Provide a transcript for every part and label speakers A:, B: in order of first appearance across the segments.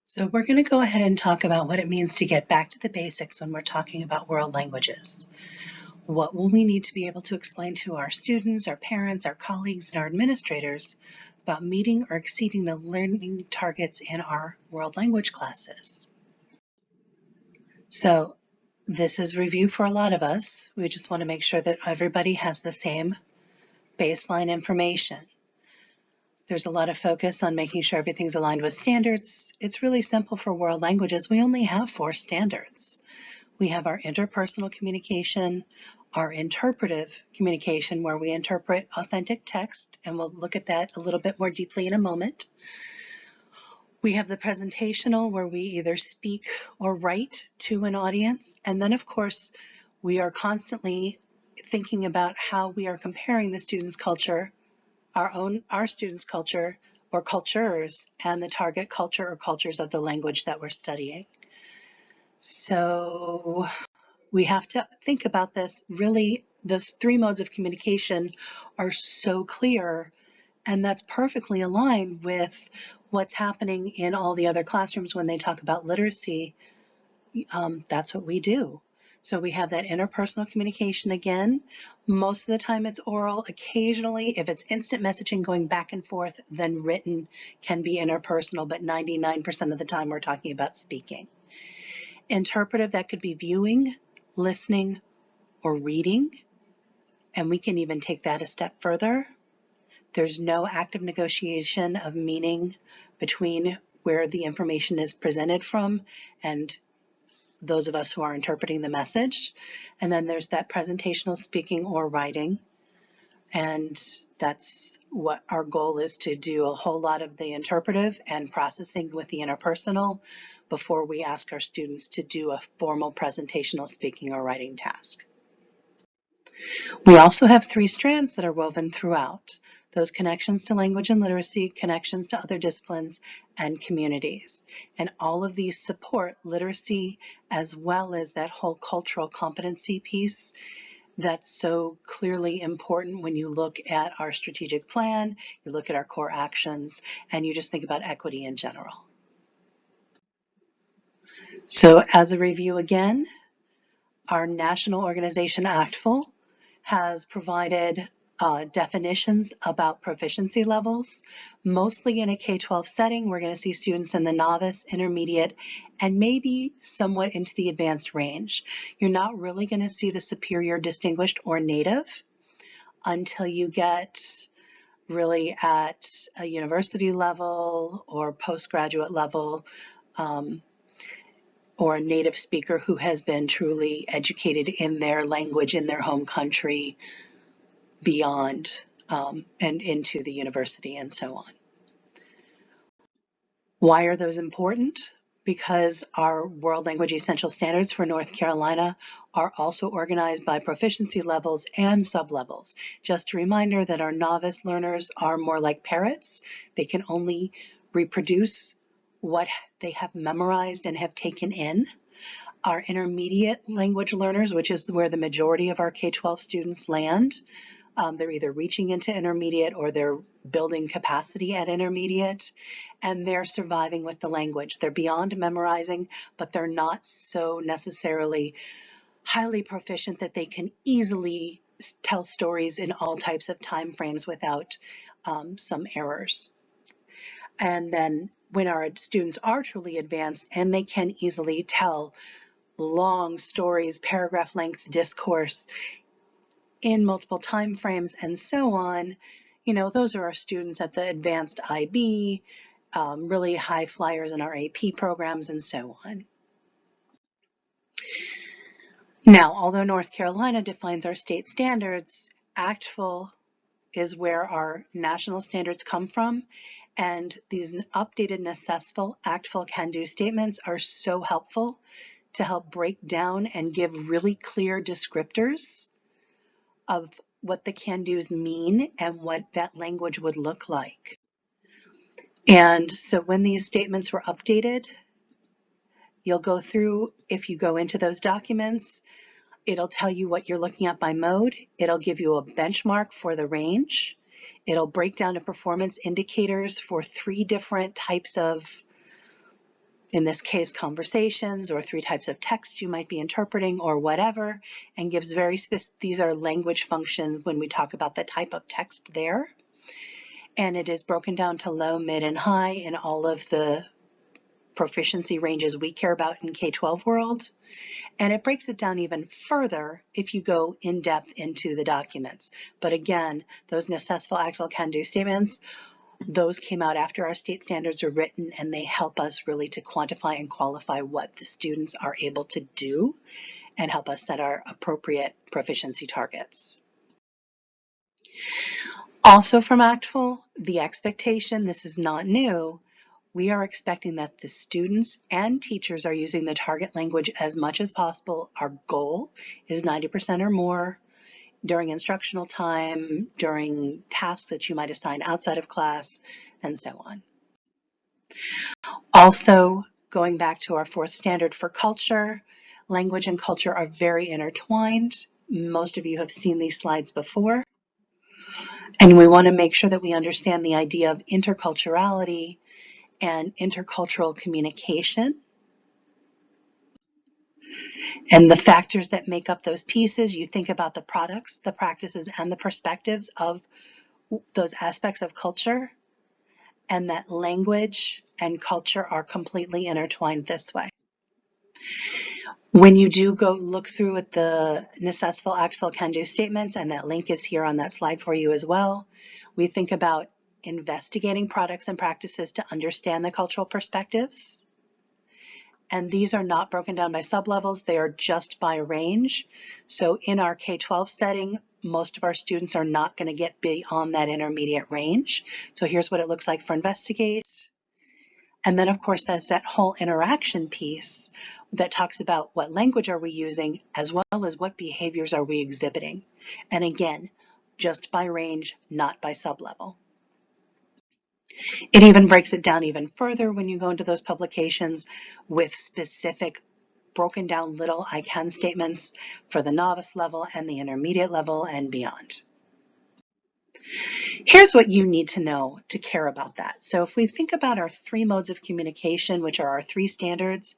A: So we're going to go ahead and talk about what it means to get back to the basics when we're talking about world languages. What will we need to be able to explain to our students, our parents, our colleagues, and our administrators about meeting or exceeding the learning targets in our world language classes? So this is review for a lot of us. We just want to make sure that everybody has the same baseline information. There's a lot of focus on making sure everything's aligned with standards. It's really simple for world languages. We only have 4 standards. We have our interpersonal communication, our interpretive communication, where we interpret authentic text, and we'll look at that a little bit more deeply in a moment. We have the presentational, where we either speak or write to an audience. And then, of course, we are constantly thinking about how we are comparing the student's culture, our students' culture or cultures, and the target culture or cultures of the language that we're studying. So we have to think about this. Really, those 3 modes of communication are so clear, and that's perfectly aligned with what's happening in all the other classrooms when they talk about literacy. That's what we do. So we have that interpersonal communication again. Most of the time it's oral. Occasionally, if it's instant messaging going back and forth, then written can be interpersonal, but 99% of the time we're talking about speaking. Interpretive, that could be viewing, listening, or reading. And we can even take that a step further. There's no active negotiation of meaning between where the information is presented from and those of us who are interpreting the message. And then there's that presentational speaking or writing. And that's what our goal is, to do a whole lot of the interpretive and processing with the interpersonal before we ask our students to do a formal presentational speaking or writing task. We also have 3 strands that are woven throughout: those connections to language and literacy, connections to other disciplines, and communities. And all of these support literacy as well as that whole cultural competency piece that's so clearly important when you look at our strategic plan, you look at our core actions, and you just think about equity in general. So as a review again, our national organization, ACTFL, has provided definitions about proficiency levels. Mostly in a K-12 setting, we're going to see students in the novice, intermediate, and maybe somewhat into the advanced range. You're not really going to see the superior, distinguished, or native until you get really at a university level or postgraduate level, or a native speaker who has been truly educated in their language in their home country beyond and into the university and so on. Why are those important? Because our World Language Essential Standards for North Carolina are also organized by proficiency levels and sublevels. Just a reminder that our novice learners are more like parrots. They can only reproduce what they have memorized and have taken in. Our intermediate language learners, which is where the majority of our K-12 students land, they're either reaching into intermediate or they're building capacity at intermediate, and they're surviving with the language. They're beyond memorizing, but they're not so necessarily highly proficient that they can easily tell stories in all types of time frames without some errors. And then when our students are truly advanced and they can easily tell long stories, paragraph length discourse in multiple time frames and so on, those are our students at the advanced IB, really high flyers in our AP programs and so on. Now, although North Carolina defines our state standards, ACTFL is where our national standards come from, and these updated and accessible ACTFL can-do statements are so helpful to help break down and give really clear descriptors of what the can-dos mean and what that language would look like. And so when these statements were updated, you'll go through, if you go into those documents, it'll tell you what you're looking at by mode. It'll give you a benchmark for the range. It'll break down to performance indicators for 3 different types of in this case, conversations or 3 types of text you might be interpreting or whatever, and gives very specific, these are language functions when we talk about the type of text there. And it is broken down to low, mid, and high in all of the proficiency ranges we care about in K-12 world. And it breaks it down even further if you go in depth into the documents. But again, those necessful, actual, can-do statements, those came out after our state standards were written, and they help us really to quantify and qualify what the students are able to do and help us set our appropriate proficiency targets. Also from ACTFL, the expectation, this is not new, we are expecting that the students and teachers are using the target language as much as possible. Our goal is 90% or more during instructional time, during tasks that you might assign outside of class, and so on. Also, going back to our 4th standard for culture, language and culture are very intertwined. Most of you have seen these slides before. And we want to make sure that we understand the idea of interculturality and intercultural communication and the factors that make up those pieces. You think about the products, the practices, and the perspectives of those aspects of culture, and that language and culture are completely intertwined this way. When you do go look through at the necessful, ACTFL, can-do statements, and that link is here on that slide for you as well, we think about investigating products and practices to understand the cultural perspectives. And these are not broken down by sublevels, they are just by range. So in our K-12 setting, most of our students are not going to get beyond that intermediate range. So here's what it looks like for investigate. And then of course there's that whole interaction piece that talks about what language are we using as well as what behaviors are we exhibiting. And again, just by range, not by sublevel. It even breaks it down even further when you go into those publications with specific broken down little I can statements for the novice level and the intermediate level and beyond. Here's what you need to know to care about that. So if we think about our 3 modes of communication, which are our 3 standards,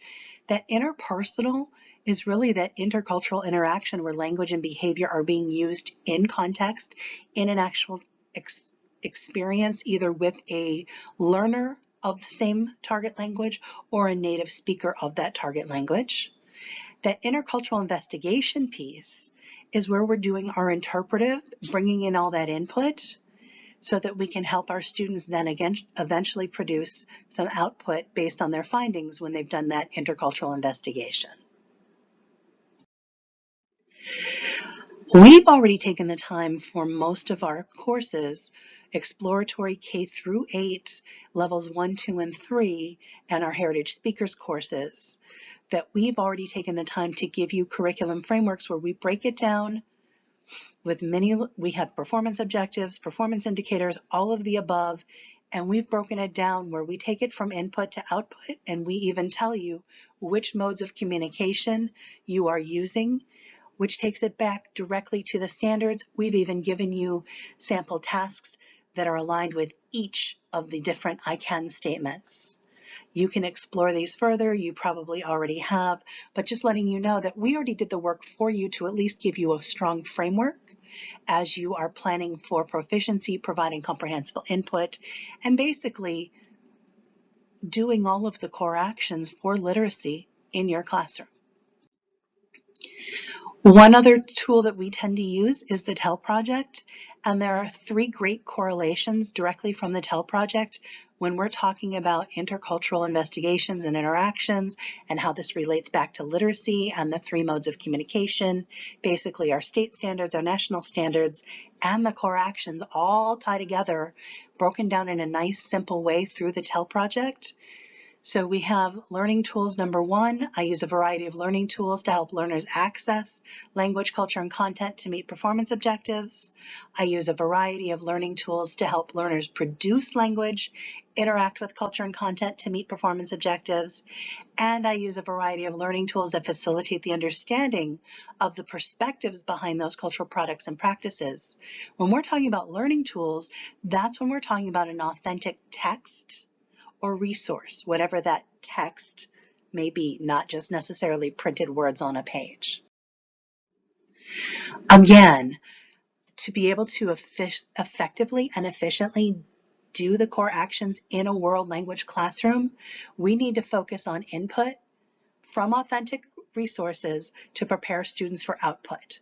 A: that interpersonal is really that intercultural interaction where language and behavior are being used in context, in an actual experience, either with a learner of the same target language or a native speaker of that target language. That intercultural investigation piece is where we're doing our interpretive, bringing in all that input so that we can help our students then again eventually produce some output based on their findings when they've done that intercultural investigation. We've already taken the time for most of our courses, exploratory K through 8, levels 1, 2, and 3, and our Heritage Speakers courses, that we've already taken the time to give you curriculum frameworks where we break it down with we have performance objectives, performance indicators, all of the above, and we've broken it down where we take it from input to output, and we even tell you which modes of communication you are using, which takes it back directly to the standards. We've even given you sample tasks that are aligned with each of the different I can statements. You can explore these further, you probably already have, but just letting you know that we already did the work for you to at least give you a strong framework as you are planning for proficiency, providing comprehensive input, and basically doing all of the core actions for literacy in your classroom. One other tool that we tend to use is the TEL project, and there are 3 great correlations directly from the TEL project when we're talking about intercultural investigations and interactions and how this relates back to literacy and the 3 modes of communication, basically our state standards, our national standards, and the core actions all tie together, broken down in a nice, simple way through the TEL project. So we have learning tools number 1. I use a variety of learning tools to help learners access language, culture, and content to meet performance objectives. I use a variety of learning tools to help learners produce language, interact with culture and content to meet performance objectives. And I use a variety of learning tools that facilitate the understanding of the perspectives behind those cultural products and practices. When we're talking about learning tools, that's when we're talking about an authentic text or resource, whatever that text may be, not just necessarily printed words on a page. Again, to be able to effectively and efficiently do the core actions in a world language classroom, we need to focus on input from authentic resources to prepare students for output.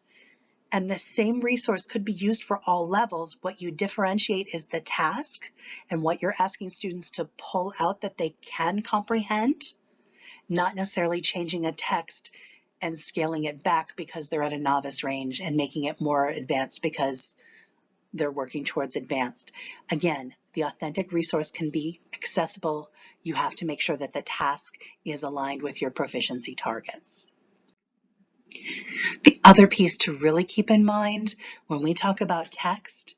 A: And the same resource could be used for all levels. What you differentiate is the task and what you're asking students to pull out that they can comprehend, not necessarily changing a text and scaling it back because they're at a novice range and making it more advanced because they're working towards advanced. Again, the authentic resource can be accessible. You have to make sure that the task is aligned with your proficiency targets. The other piece to really keep in mind when we talk about text,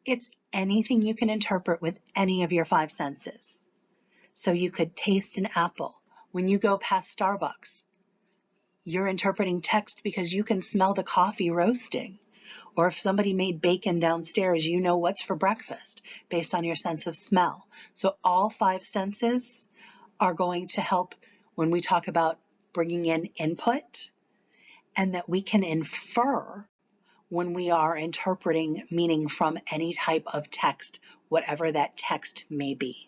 A: it's anything you can interpret with any of your five senses. So you could taste an apple. When you go past Starbucks, you're interpreting text because you can smell the coffee roasting. Or if somebody made bacon downstairs, you know what's for breakfast based on your sense of smell. So all five senses are going to help when we talk about bringing in input, and that we can infer when we are interpreting meaning from any type of text, whatever that text may be.